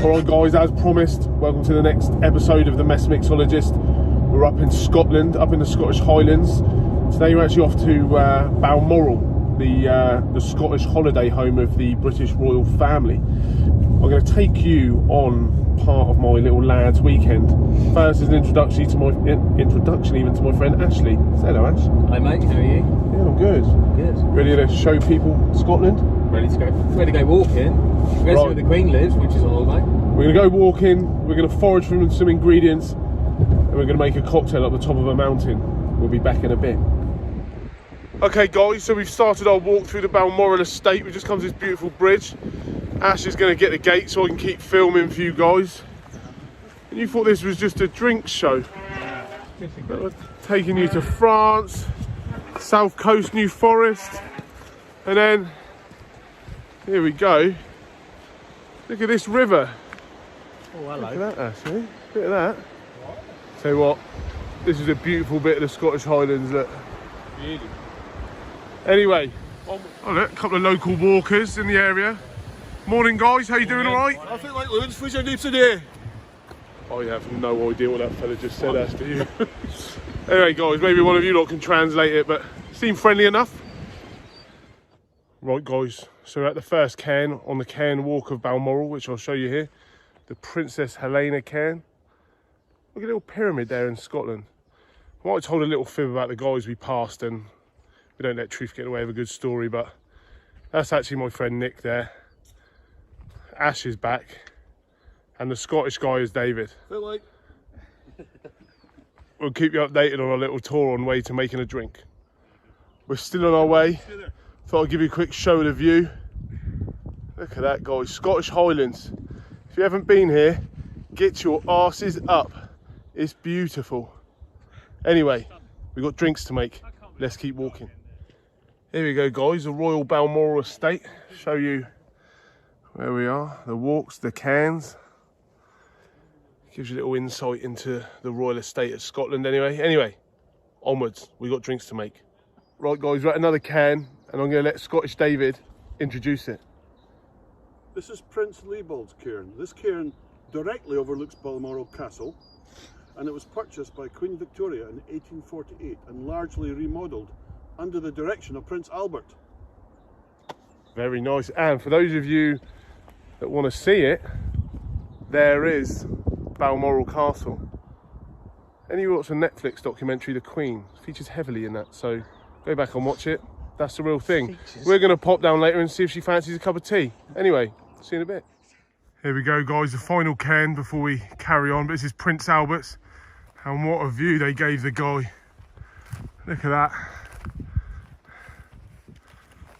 Alright guys, as promised, welcome to the next episode of the Mixologist. We're up in Scotland, up in the Scottish Highlands. Today we're actually off to Balmoral, the Scottish holiday home of the British royal family. I'm going to take you on part of my little lad's weekend. First is an introduction even to my friend Ashley. Say hello, Ash. Hi mate, how are you? Yeah, I'm good. Good. Ready to show people Scotland? Ready to go walking. We're going to see where the Queen lives, which is all mate. We're going to go walking, we're going to forage for some ingredients, and we're going to make a cocktail up the top of a mountain. We'll be back in a bit. Okay guys, so we've started our walk through the Balmoral Estate. We've just come to this beautiful bridge. Ash is going to get the gate so I can keep filming for you guys. And you thought this was just a drink show. Taking you to France, South Coast, New Forest, and then here we go. Look at this river. Oh, hello. Look at that, Ashley. Look at that. Tell you what, this is a beautiful bit of the Scottish Highlands. Look. Beauty. Anyway, look, a couple of local walkers in the area. Morning guys, how you doing, alright? I feel like Loons, what's your name today? I have no idea what that fella just said, Ash, do you? Anyway guys, maybe one of you lot can translate it, but seem friendly enough. Right guys, so we're at the first cairn on the cairn walk of Balmoral, which I'll show you here. The Princess Helena cairn. Look at a little pyramid there in Scotland. I might have told a little fib about the guys we passed, and we don't let truth get away with a good story, but that's actually my friend Nick there. Ash is back, and the Scottish guy is David. Feel like We'll keep you updated on our little tour on way to making a drink. We're still on our way. Thought I'd give you a quick show of the view. Look at that guys, Scottish Highlands. If you haven't been here, get your arses up. It's beautiful. Anyway, we've got drinks to make. Let's keep walking. Here we go guys, the Royal Balmoral Estate. Show you where we are, the walks, the cairns. Gives you a little insight into the Royal Estate of Scotland anyway. Onwards, we've got drinks to make. Right guys, we're at another cairn, and I'm going to let Scottish David introduce it. this is Prince Leopold's cairn. This cairn directly overlooks Balmoral Castle, and it was purchased by Queen Victoria in 1848 and largely remodelled under the direction of Prince Albert. Very nice. And for those of you that want to see it, there is Balmoral Castle. And you watch a Netflix documentary, The Queen, features heavily in that, so go back and watch it. That's the real thing. We're going to pop down later and see if she fancies a cup of tea. Anyway, see you in a bit. Here we go guys, the final cairn before we carry on. But this is Prince Albert's, and what a view they gave the guy. Look at that.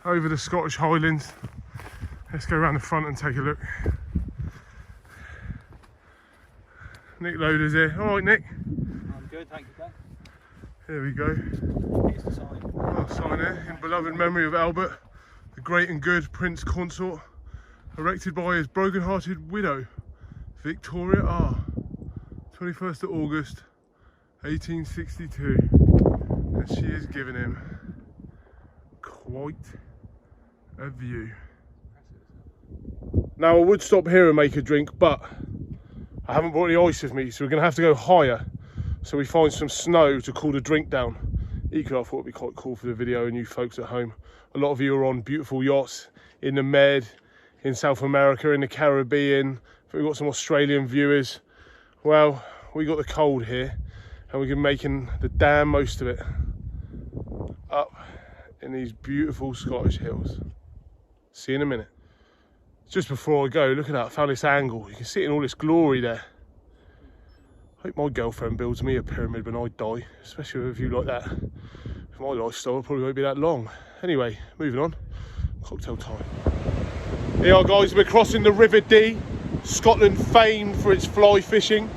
Over the Scottish Highlands. Let's go around the front and take a look. Nick Loader's here. All right, Nick. I'm good, thank you, Dan. Here we go. Here's the sign. Oh, sign here, in beloved memory of Albert, the great and good Prince Consort, erected by his broken-hearted widow, Victoria R. 21st of August, 1862. And she has given him quite a view. Now I would stop here and make a drink, but I haven't brought any ice with me, so we're going to have to go higher. So we find some snow to cool the drink down. Equally, I thought it'd be quite cool for the video and you folks at home. A lot of you are on beautiful yachts in the Med, in South America, in the Caribbean. We've got some Australian viewers. Well, we got the cold here, and we're making the damn most of it up in these beautiful Scottish hills. See you in a minute. Just before I go, look at that, I found this angle. You can see it in all this glory there. I hope my girlfriend builds me a pyramid when I die, especially with a view like that. For my lifestyle, it probably won't be that long. Anyway, moving on, cocktail time. Here are guys, we're crossing the River Dee, Scotland famed for its fly fishing.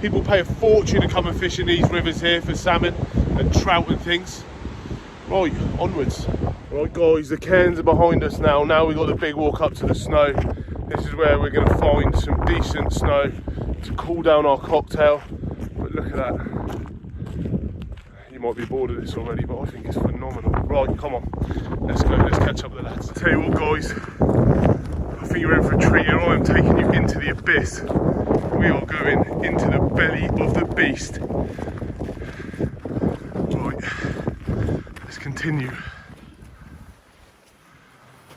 People pay a fortune to come and fish in these rivers here for salmon and trout and things. Right, onwards. Right guys, the cairns are behind us now. Now we've got the big walk up to the snow. This is where we're going to find some decent snow to cool down our cocktail. But look at that. You might be bored of this already, but I think it's phenomenal. Right, come on. Let's go, let's catch up with the lads. I'll tell you what guys, I think you're in for a treat here. I am taking you into the abyss. We are going into the belly of the beast. Right, let's continue.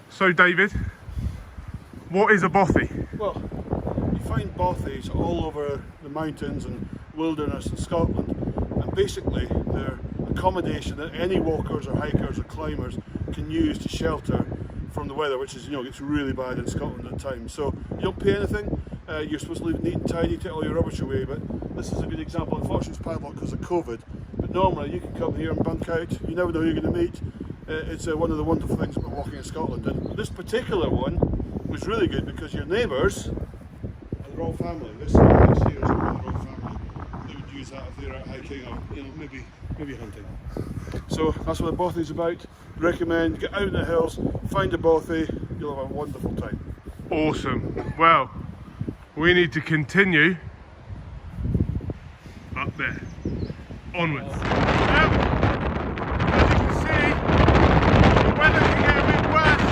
So David, what is a bothy? Well, you find bothies all over the mountains and wilderness in Scotland, and basically they're accommodation that any walkers or hikers or climbers can use to shelter from the weather, which is, you know, gets really bad in Scotland at times. So you don't pay anything. You're supposed to leave it neat and tidy, take all your rubbish away, but this is a good example. Unfortunately it's padlocked because of COVID, but normally you can come here and bunk out. You never know who you're going to meet. It's one of the wonderful things about walking in Scotland, and this particular one was really good because your neighbours are the royal family. This here is the royal family. They would use that if they're out hiking or, you know, maybe hunting. So that's what a bothy is about. Recommend, get out in the hills, find a bothy, you'll have a wonderful time. Awesome. Well, we need to continue up there. Onwards. Now, as you can see, the weather can get a bit worse.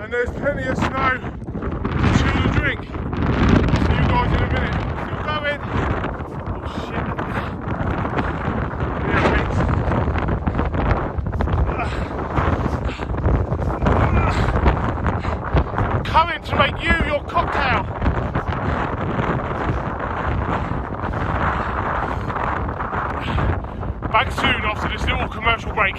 There's plenty of snow to chill and drink. See you guys in a minute. Still going. Oh shit. Yeah, thanks. Coming to make you your cocktail. Back soon after this little commercial break.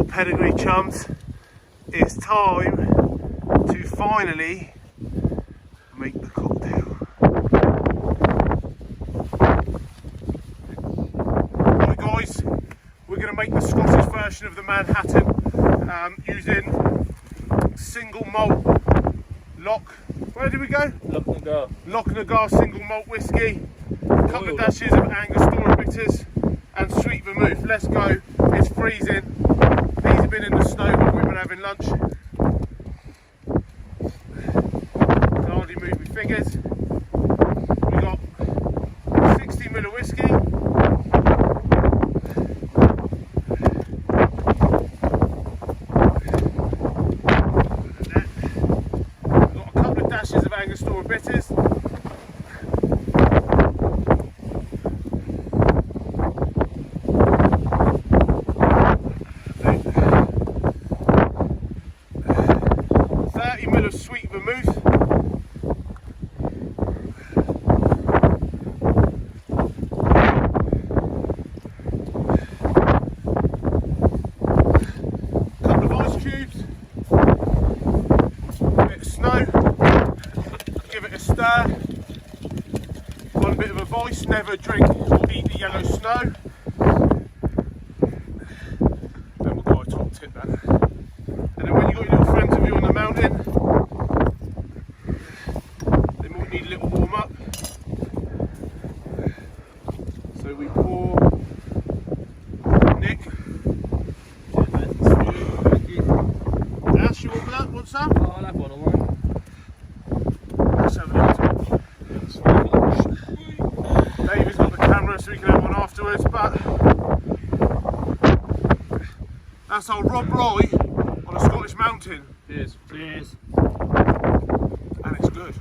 Pedigree chums, it's time to finally make the cocktail. Right guys, we're going to make the Scottish version of the Manhattan using single malt lock. Where did we go? Lock and Agar single malt whiskey, a couple of dashes of Angostura bitters and sweet vermouth. Let's go, it's freezing. These have been in the snow while we've been having lunch. Can hardly move my fingers. We got 60ml of whiskey. We've got a couple of dashes of Angostura bitters. 30ml of sweet vermouth. A couple of ice cubes. A bit of snow. Give it a stir. One bit of advice, never drink or eat the yellow snow. Then we'll go a top tip that. And then when you've got your little friends with you on the mountain, they might need a little warm up. So we pour Nick. Ash, you want that? Want some? Oh, I'll have one, alright. Let's have a little. David's got the camera so we can have one afterwards, but that's our Rob Roy on a Scottish mountain. Cheers. Cheers. And it's good.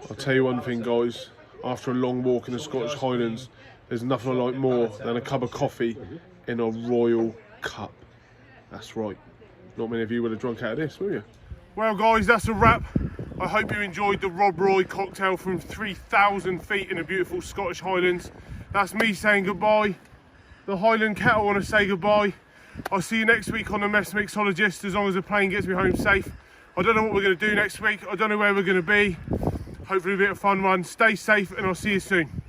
I'll tell you one thing guys, after a long walk in the Scottish Highlands, there's nothing I like more than a cup of coffee in a royal cup. That's right. Not many of you would have drunk out of this, will you? Well guys, that's a wrap. I hope you enjoyed the Rob Roy cocktail from 3,000 feet in the beautiful Scottish Highlands. That's me saying goodbye. The Highland Kettle want to say goodbye. I'll see you next week on the Mixologist, as long as the plane gets me home safe. I don't know what we're going to do next week. I don't know where we're going to be. Hopefully a bit of fun run. Stay safe and I'll see you soon.